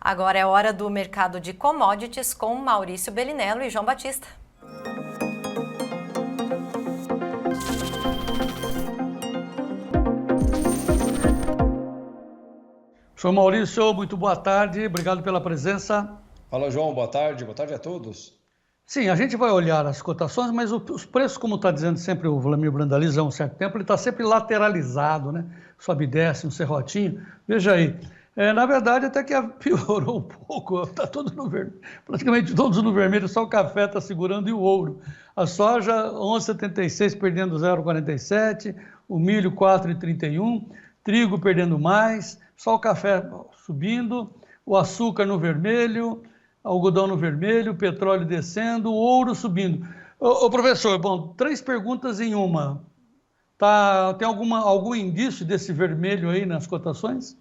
Agora é hora do mercado de commodities com Maurício Bellinello e João Batista. Sou Maurício, muito boa tarde, obrigado pela presença. Fala, João, boa tarde a todos. Sim, a gente vai olhar as cotações, mas os preços, como está dizendo sempre o Vlamir Brandalize há um certo tempo, ele está sempre lateralizado, né? Sobe e desce, um serrotinho. Veja aí, na verdade até que piorou um pouco, está todo no vermelho, praticamente todos no vermelho, só o café está segurando e o ouro. A soja 11,76 perdendo 0,47, o milho 4,31, trigo perdendo mais, só o café subindo, o açúcar no vermelho, algodão no vermelho, petróleo descendo, o ouro subindo. Ô professor, bom, 3 perguntas em uma. Tem algum indício desse vermelho aí nas cotações?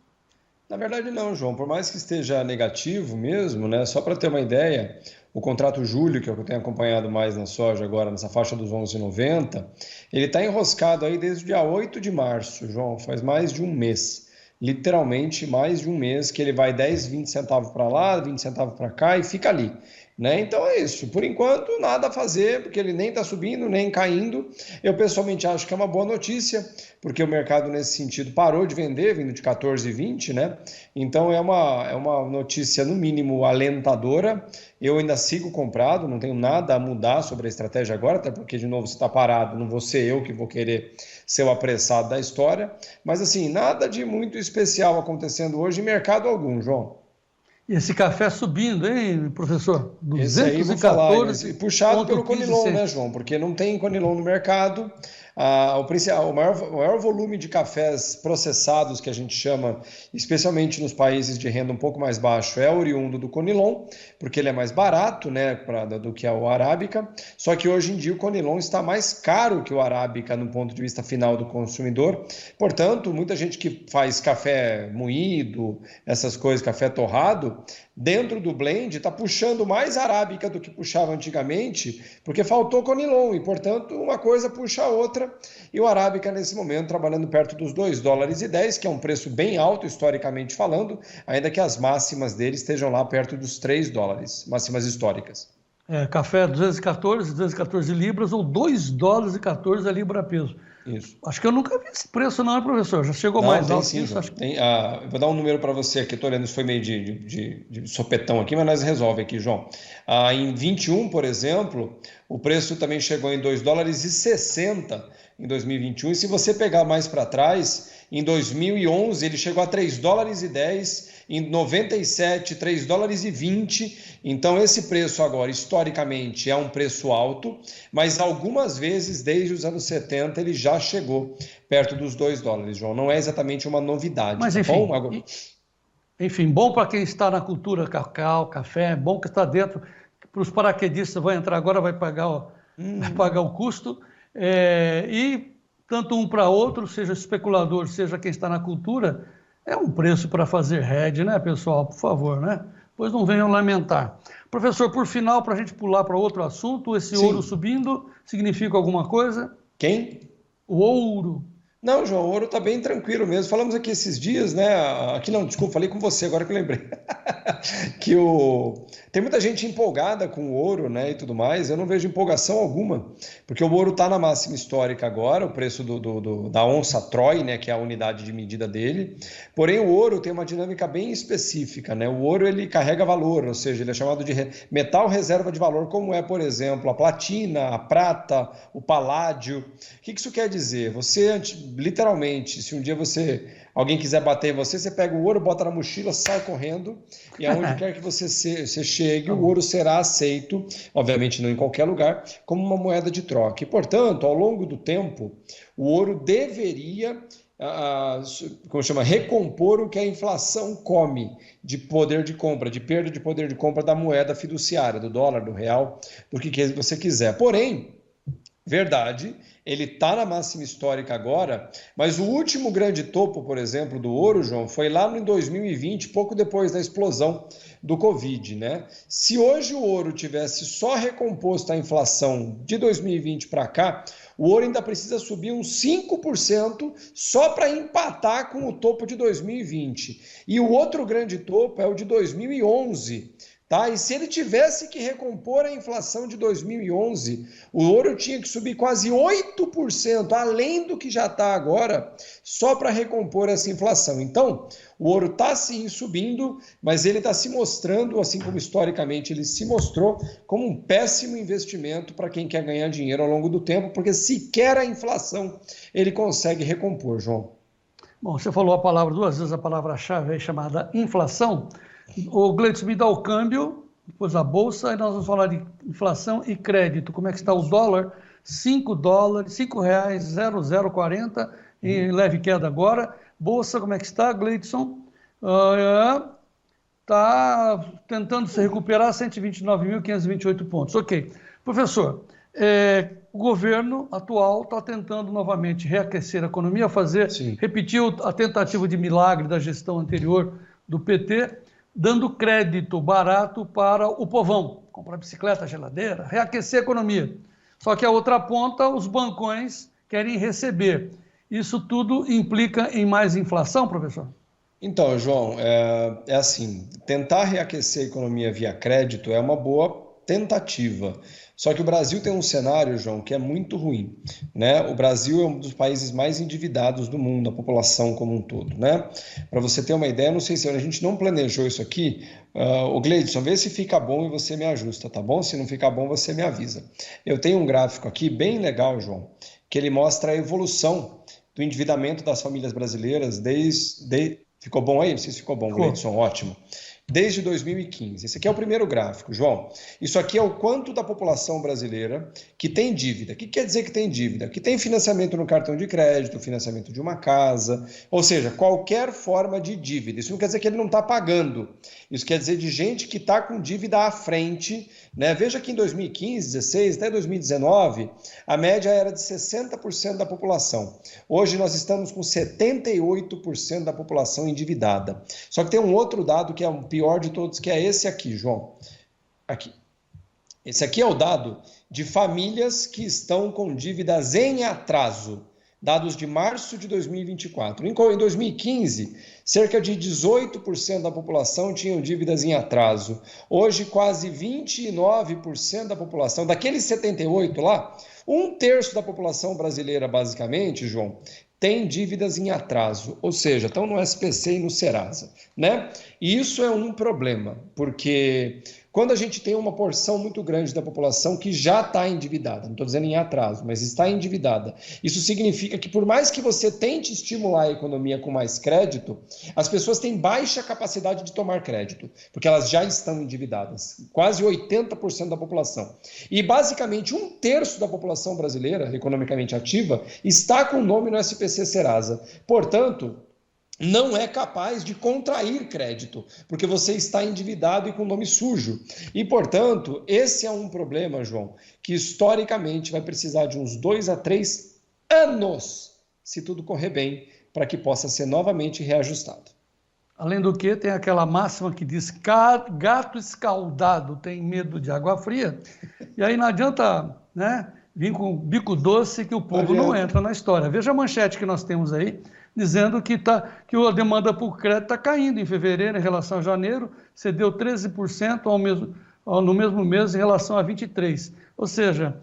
Na verdade não, João, por mais que esteja negativo mesmo, né? Só para ter uma ideia, o contrato julho, que é o que eu tenho acompanhado mais na soja agora, nessa faixa dos 11,90, ele está enroscado aí desde o dia 8 de março, João, faz mais de um mês. Literalmente mais de um mês que ele vai 10, 20 centavos para lá, 20 centavos para cá e fica ali, né? Então é isso, por enquanto nada a fazer, porque ele nem está subindo, nem caindo. Eu pessoalmente acho que é uma boa notícia, porque o mercado nesse sentido parou de vender, vindo de 14,20, né? Então é uma notícia no mínimo alentadora. Eu ainda sigo comprado, não tenho nada a mudar sobre a estratégia agora, até porque de novo se está parado, não vou ser eu que vou querer ser o apressado da história, mas assim, nada de muito especial acontecendo hoje em mercado algum, João. E esse café subindo, hein, professor? Esse aí vou falar, puxado pelo 214,15 Conilon, né, João? Porque não tem Conilon no mercado. O maior volume de cafés processados que a gente chama, especialmente nos países de renda um pouco mais baixo, é oriundo do Conilon, porque ele é mais barato, né, do que o Arábica. Só que hoje em dia o Conilon está mais caro que o Arábica no ponto de vista final do consumidor. Portanto, muita gente que faz café moído, essas coisas, café torrado, dentro do blend está puxando mais arábica do que puxava antigamente, porque faltou Conilon e, portanto, uma coisa puxa a outra. E o arábica, nesse momento, trabalhando perto dos $2,10, que é um preço bem alto, historicamente falando, ainda que as máximas dele estejam lá perto dos $3, máximas históricas. Café 214 libras ou $2,14 a libra peso. Isso. Acho que eu nunca vi esse preço não, professor? Já chegou Não, mais tem alto sim, que isso? João. Vou dar um número para você aqui, estou olhando, isso foi meio de sopetão aqui, mas nós resolve aqui, João. Em 21, por exemplo, o preço também chegou em $2,60 em 2021, e se você pegar mais para trás, em 2011 ele chegou a $3,10, em 97, $3,20. Então esse preço agora, historicamente, é um preço alto, mas algumas vezes, desde os anos 70, ele já chegou perto dos $2, João. Não é exatamente uma novidade, mas, tá enfim, bom? Enfim, bom para quem está na cultura cacau, café, bom que está dentro. Para os paraquedistas, vai entrar agora, vai pagar o custo. E tanto um para outro, seja especulador, seja quem está na cultura, é um preço para fazer hedge, né, pessoal? Por favor, né? Pois não venham lamentar. Professor, por final, para a gente pular para outro assunto, esse Sim. ouro subindo significa alguma coisa? Quem? O ouro. Não, João, o ouro está bem tranquilo mesmo. Falamos aqui esses dias, né? Aqui não, desculpa, falei com você agora que eu lembrei. Tem muita gente empolgada com o ouro, né, e tudo mais. Eu não vejo empolgação alguma, porque o ouro está na máxima histórica agora, o preço da onça Troy, né, que é a unidade de medida dele. Porém, o ouro tem uma dinâmica bem específica, né? O ouro ele carrega valor, ou seja, ele é chamado de metal reserva de valor, como é, por exemplo, a platina, a prata, o paládio. O que isso quer dizer? Você literalmente, se um dia alguém quiser bater em você, você pega o ouro, bota na mochila, sai correndo, e aonde quer que você chegue, o ouro será aceito, obviamente não em qualquer lugar, como uma moeda de troca. E, portanto, ao longo do tempo, o ouro deveria recompor o que a inflação come de poder de compra, de perda de poder de compra da moeda fiduciária, do dólar, do real, do que você quiser. Porém, verdade, ele está na máxima histórica agora, mas o último grande topo, por exemplo, do ouro, João, foi lá em 2020, pouco depois da explosão do Covid, né? Se hoje o ouro tivesse só recomposto a inflação de 2020 para cá, o ouro ainda precisa subir uns 5% só para empatar com o topo de 2020. E o outro grande topo é o de 2011. Tá? E se ele tivesse que recompor a inflação de 2011, o ouro tinha que subir quase 8%, além do que já está agora, só para recompor essa inflação. Então, o ouro está sim subindo, mas ele está se mostrando, assim como historicamente ele se mostrou, como um péssimo investimento para quem quer ganhar dinheiro ao longo do tempo, porque sequer a inflação ele consegue recompor, João. Bom, você falou duas vezes a palavra-chave aí chamada inflação. O Gleidson, me dá o câmbio, depois a bolsa, e nós vamos falar de inflação e crédito. Como é que está o dólar? R$ 5,0040, em leve queda agora. Bolsa, como é que está, Gleidson? Está tentando se recuperar 129.528 pontos. Ok. Professor, o governo atual está tentando novamente reaquecer a economia, repetir a tentativa de milagre da gestão anterior do PT, dando crédito barato para o povão, comprar bicicleta, geladeira, reaquecer a economia. Só que a outra ponta, os bancões querem receber. Isso tudo implica em mais inflação, professor? Então, João, é assim, tentar reaquecer a economia via crédito é uma boa tentativa. Só que o Brasil tem um cenário, João, que é muito ruim, né? O Brasil é um dos países mais endividados do mundo, a população como um todo, né? Para você ter uma ideia, não sei se a gente não planejou isso aqui, o Gleidson, vê se fica bom e você me ajusta, tá bom? Se não ficar bom, você me avisa. Eu tenho um gráfico aqui bem legal, João, que ele mostra a evolução do endividamento das famílias brasileiras Ficou bom aí? Não sei se ficou bom, Gleidson, ótimo. Desde 2015. Esse aqui é o primeiro gráfico, João. Isso aqui é o quanto da população brasileira que tem dívida. O que quer dizer que tem dívida? Que tem financiamento no cartão de crédito, financiamento de uma casa, ou seja, qualquer forma de dívida. Isso não quer dizer que ele não está pagando. Isso quer dizer de gente que está com dívida à frente, né? Veja que em 2015, 2016, até 2019, a média era de 60% da população. Hoje nós estamos com 78% da população endividada. Só que tem um outro dado que é o pior de todos, que é esse aqui, João. Aqui. Esse aqui é o dado de famílias que estão com dívidas em atraso. Dados de março de 2024. Em 2015, cerca de 18% da população tinham dívidas em atraso. Hoje, quase 29% da população, daqueles 78% lá, 1/3 da população brasileira, basicamente, João, tem dívidas em atraso, ou seja, estão no SPC e no Serasa, né? E isso é um problema, porque quando a gente tem uma porção muito grande da população que já está endividada, não estou dizendo em atraso, mas está endividada, isso significa que por mais que você tente estimular a economia com mais crédito, as pessoas têm baixa capacidade de tomar crédito, porque elas já estão endividadas, quase 80% da população. E basicamente 1/3 da população brasileira, economicamente ativa, está com o nome no SPC Serasa. Portanto, não é capaz de contrair crédito, porque você está endividado e com nome sujo. E, portanto, esse é um problema, João, que historicamente vai precisar de uns 2 a 3 anos, se tudo correr bem, para que possa ser novamente reajustado. Além do que, tem aquela máxima que diz gato escaldado tem medo de água fria, e aí não adianta, né, vir com bico doce que o povo não entra na história. Veja a manchete que nós temos aí, dizendo que a demanda por crédito está caindo em fevereiro em relação a janeiro, cedeu 13% no mesmo mês em relação a 23%. Ou seja,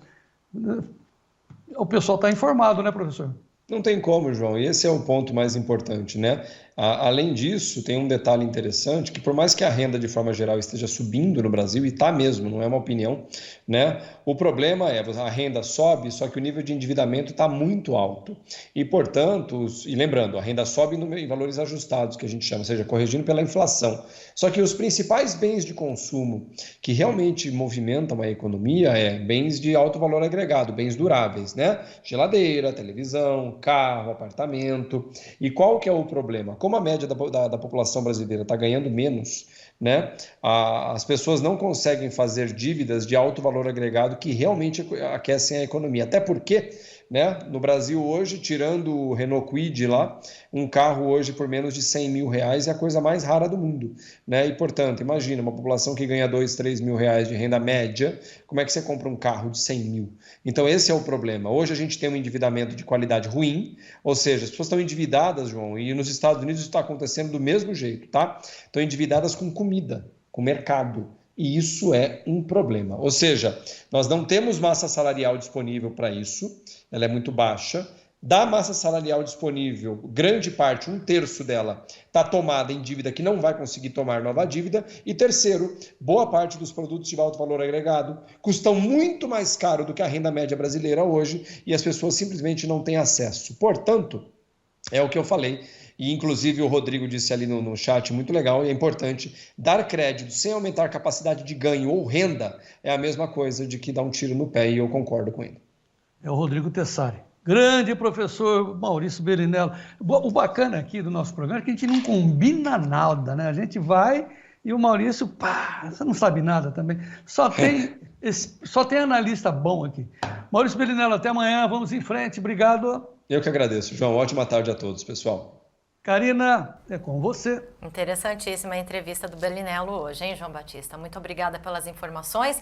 o pessoal está informado, né, professor? Não tem como, João, e esse é o ponto mais importante, né? Além disso, tem um detalhe interessante, que por mais que a renda de forma geral esteja subindo no Brasil, e está mesmo, não é uma opinião, né? O problema é, a renda sobe, só que o nível de endividamento está muito alto. E, portanto, e lembrando, a renda sobe em valores ajustados, que a gente chama, ou seja, corrigindo pela inflação. Só que os principais bens de consumo que realmente movimentam a economia bens de alto valor agregado, bens duráveis, né? Geladeira, televisão, carro, apartamento. E qual que é o problema? Como a média da população brasileira está ganhando menos, né? As pessoas não conseguem fazer dívidas de alto valor agregado que realmente aquecem a economia. Até porque né? No Brasil hoje, tirando o Renault Kwid lá, um carro hoje por menos de 100 mil reais é a coisa mais rara do mundo, né? E, portanto, imagina, uma população que ganha 2, 3 mil reais de renda média, como é que você compra um carro de 100 mil? Então, esse é o problema. Hoje a gente tem um endividamento de qualidade ruim, ou seja, as pessoas estão endividadas, João, e nos Estados Unidos isso está acontecendo do mesmo jeito, tá? Estão endividadas com comida, com mercado. E isso é um problema. Ou seja, nós não temos massa salarial disponível para isso, ela é muito baixa. Da massa salarial disponível, grande parte, 1/3 dela, está tomada em dívida que não vai conseguir tomar nova dívida. E terceiro, boa parte dos produtos de alto valor agregado custam muito mais caro do que a renda média brasileira hoje e as pessoas simplesmente não têm acesso. Portanto, é o que eu falei. E, inclusive, o Rodrigo disse ali no chat, muito legal, e é importante, dar crédito sem aumentar capacidade de ganho ou renda é a mesma coisa de que dar um tiro no pé, e eu concordo com ele. É o Rodrigo Tessari. Grande professor Maurício Belinello. O bacana aqui do nosso programa é que a gente não combina nada, né? A gente vai e o Maurício, pá, você não sabe nada também. Só tem analista bom aqui. Maurício Belinello, até amanhã, vamos em frente, obrigado. Eu que agradeço, João. Ótima tarde a todos, pessoal. Karina, é com você. Interessantíssima a entrevista do Belinello hoje, hein, João Batista? Muito obrigada pelas informações.